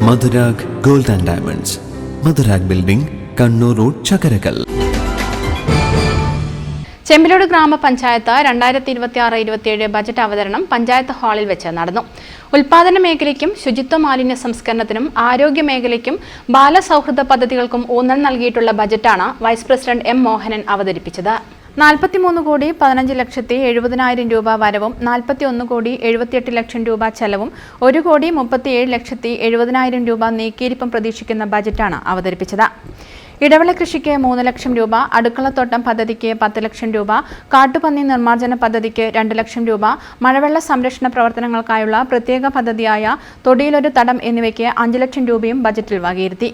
Madhurag gold and diamonds, Madhurag building, Kannur road, Chakkarakal. Chembilode ഗ്രാമപഞ്ചായത്ത് 2026-27 budget അവതരണം പഞ്ചായത്ത് ഹാളിൽ വെച്ച് നടന്നു. ഉൽപാദന മേഖലയ്ക്കും ശുചിത്വ മാലിന്യ സംസ്കരണത്തിനും ആരോഗ്യ മേഖലയ്ക്കും ബാലസൗഹൃദ പദ്ധതികൾക്കും ഊന്നൽ നൽകിയിട്ടുള്ള ബജറ്റാണ് വൈസ് പ്രസിഡന്റ് എം മോഹനൻ അവതരിപ്പിച്ചത്. 43,15,70,000 രൂപ വരവും 41,78 ലക്ഷം രൂപ ചെലവും 1,37,70,000 രൂപ നീക്കിയിരിപ്പും പ്രതീക്ഷിക്കുന്ന ബജറ്റാണ് അവതരിപ്പിച്ചത്. ഇടവിള കൃഷിക്ക് 3 ലക്ഷം രൂപ, അടുക്കളത്തോട്ടം പദ്ധതിക്ക് 10 ലക്ഷം രൂപ, കാട്ടുപന്നി നിർമ്മാർജ്ജന പദ്ധതിക്ക് 2 ലക്ഷം രൂപ, മഴവെള്ള സംരക്ഷണ പ്രവർത്തനങ്ങൾക്കായുള്ള പ്രത്യേക പദ്ധതിയായ തൊടിയിലൊരു തടം എന്നിവയ്ക്ക് 5 ലക്ഷം രൂപയും ബജറ്റിൽ വകയിരുത്തി.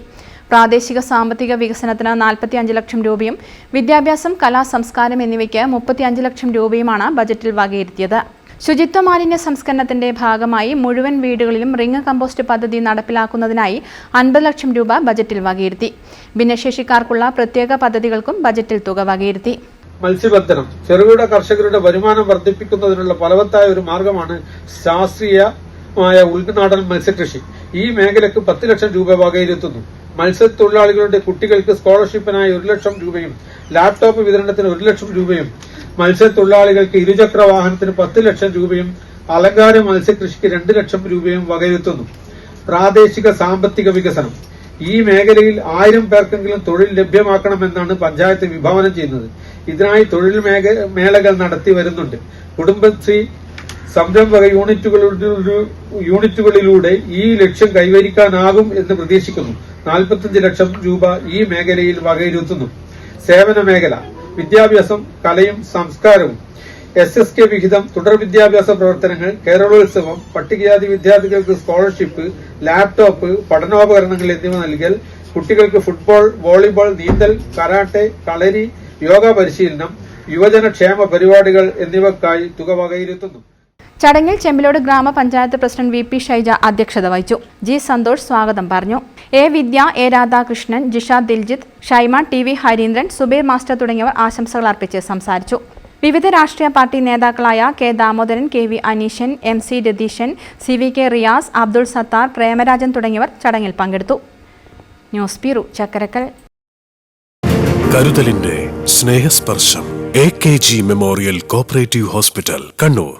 പ്രാദേശിക സാമ്പത്തിക വികസനത്തിന് 45 ലക്ഷം രൂപയും വിദ്യാഭ്യാസം, കലാ, സംസ്കാരം എന്നിവയ്ക്ക് 35 ലക്ഷം രൂപയുമാണ് ബജറ്റിൽ വകയിരുത്തിയത്. ശുചിത്വ മാലിന്യ സംസ്കരണത്തിന്റെ ഭാഗമായി മുഴുവൻ വീടുകളിലും റിംഗ് കമ്പോസ്റ്റ് പദ്ധതി നടപ്പിലാക്കുന്നതിനായി 50 ലക്ഷം രൂപ ബജറ്റിൽ വകയിരുത്തി. ഭിന്നശേഷിക്കാർക്കുള്ള പ്രത്യേക പദ്ധതികൾക്കും ബജറ്റിൽ തുക വകയിരുത്തി. മത്സ്യബന്ധനം ചെറുകിട കർഷകരുടെ വരുമാനം വർദ്ധിപ്പിക്കുന്നതിനുള്ള ഫലവത്തായ ഒരു മാർഗമാണ് ശാസ്ത്രീയമായ ഉൾനാടൻ മത്സ്യകൃഷി. ഈ മേഖലയ്ക്ക് 10 ലക്ഷം രൂപ വകയിരുത്തുന്നു. മത്സ്യത്തൊഴിലാളികളുടെ കുട്ടികൾക്ക് സ്കോളർഷിപ്പിനായി 1 ലക്ഷം രൂപയും ലാപ്ടോപ്പ് വിതരണത്തിന് 1 ലക്ഷം രൂപയും മത്സ്യത്തൊഴിലാളികൾക്ക് ഇരുചക്ര വാഹനത്തിന് 10 ലക്ഷം രൂപയും അലങ്കാര മത്സ്യകൃഷിക്ക് 2 ലക്ഷം രൂപയും വകയിരുത്തുന്നു. പ്രാദേശിക സാമ്പത്തിക വികസനം ഈ മേഖലയിൽ 1000 പേർക്കെങ്കിലും തൊഴിൽ ലഭ്യമാക്കണമെന്നാണ് പഞ്ചായത്ത് വിഭാവനം ചെയ്യുന്നത്. ഇതിനായി തൊഴിൽ മേളകൾ നടത്തി വരുന്നുണ്ട്. കുടുംബശ്രീ സംരംഭക യൂണിറ്റുകളിലൂടെ ഈ ലക്ഷ്യം കൈവരിക്കാനാകും എന്ന് പ്രതീക്ഷിക്കുന്നു. 45 ലക്ഷം രൂപ ഈ മേഖലയിൽ വകയിരുത്തുന്നു. സേവന മേഖല വിദ്യാഭ്യാസം, കലയും സംസ്കാരവും, SSK വിഹിതം, തുടർ വിദ്യാഭ്യാസ പ്രവർത്തനങ്ങൾ, കേരളോത്സവം, പട്ടികജാതി വിദ്യാർത്ഥികൾക്ക് സ്കോളർഷിപ്പ്, ലാപ്ടോപ്പ്, പഠനോപകരണങ്ങൾ എന്നിവ നൽകൽ, കുട്ടികൾക്ക് ഫുട്ബോൾ, വോളിബോൾ, നീന്തൽ, കരാട്ടെ, കളരി, യോഗ പരിശീലനം, യുവജന ക്ഷേമ പരിപാടികൾ എന്നിവക്കായി തുക വകയിരുത്തുന്നു. ചടങ്ങിൽ ചെമ്പിലോട് ഗ്രാമപഞ്ചായത്ത് പ്രസിഡന്റ് VP ഷൈജ അധ്യക്ഷത വഹിച്ചു. ജി സന്തോഷ് സ്വാഗതം പറഞ്ഞു. A Vidya, A Radhakrishnan, Jisha Diljith, Shaima, TV Harindran, Subeer master തുടങ്ങിയവർ ആശംസകൾ അർപ്പിച്ച് സംസാരിച്ചു. വിവിധ രാഷ്ട്രീയ പാർട്ടി നേതാക്കളായ K Damodaran, KV Aneeshan, MC Ratheeshan, CVK Riyas, Abdul Sattar, Premarajan തുടങ്ങിയവർ ചടങ്ങിൽ പങ്കെടുത്തു. News bureau, Chakkarakkal. കരുതലിന്റെ സ്നേഹസ്പർശം AKG memorial cooperative hospital, Kannur.